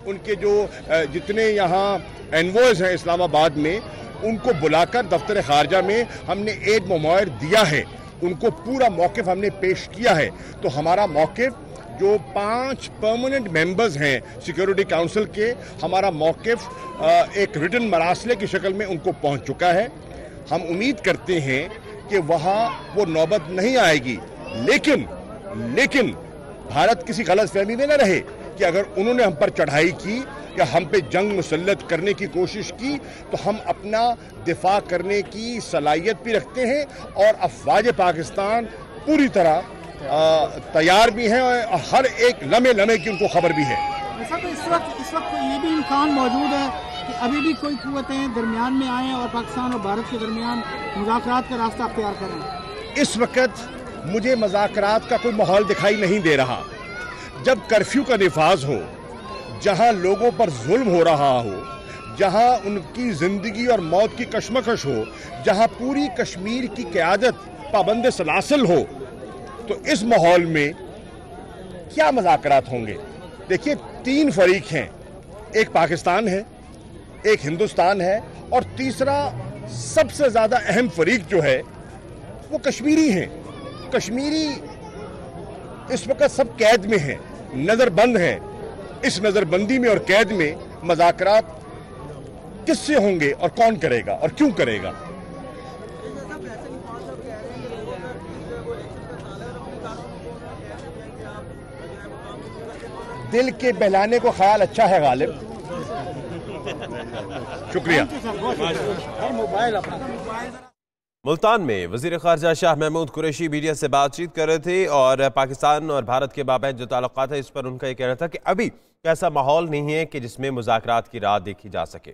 उनके जो जितने यहाँ एनवॉयज हैं इस्लामाबाद में, उनको बुलाकर दफ्तर खारजा में हमने एक मुमायर दिया है, उनको पूरा मौक़िफ़ हमने पेश किया है। तो हमारा मौक़िफ़ जो 5 परमानेंट मेंबर्स हैं सिक्योरिटी काउंसिल के, हमारा मौक़िफ़ एक रिटन मरासले की शक्ल में उनको पहुंच चुका है। हम उम्मीद करते हैं कि वहाँ वो नौबत नहीं आएगी, लेकिन भारत किसी गलतफहमी में न रहे कि अगर उन्होंने हम पर चढ़ाई की या हम पे जंग मुसल्लत करने की कोशिश की तो हम अपना दिफा करने की सलाहियत भी रखते हैं और अफवाज पाकिस्तान पूरी तरह तैयार भी हैं और हर एक लम्हे की उनको खबर भी है। तो इस वक्त ये भी इम्कान मौजूद है कि अभी भी कोई कुव्वतें दरमियान में आएँ और पाकिस्तान और भारत के दरमियान मुज़ाकरात का रास्ता अख्तियार करें। इस वक्त मुझे मुज़ाकरात का कोई माहौल दिखाई नहीं दे रहा। जब कर्फ्यू का निफाज हो, जहां लोगों पर जुल्म हो रहा हो, जहां उनकी जिंदगी और मौत की कशमकश हो, जहां पूरी कश्मीर की क़यादत पाबंद सलासिल हो, तो इस माहौल में क्या मुज़ाकरात होंगे? देखिए, 3 फरीक हैं, एक पाकिस्तान है, एक हिंदुस्तान है और तीसरा सबसे ज्यादा अहम फरीक जो है वो कश्मीरी हैं। कश्मीरी इस वक्त सब कैद में हैं, नजरबंद हैं। इस नजरबंदी में और कैद में मुज़ाकरात किससे होंगे और कौन करेगा और क्यों करेगा? दिल के बहलाने को ख्याल अच्छा है गालिब। शुक्रिया। मुल्तान में वज़ीर ख़ारजा शाह महमूद कुरैशी मीडिया से बातचीत कर रहे थे और पाकिस्तान और भारत के माबैन जो ताल्लुकात है इस पर उनका ये कहना था कि अभी ऐसा माहौल नहीं है कि जिसमें मुज़ाकरात की राह देखी जा सके।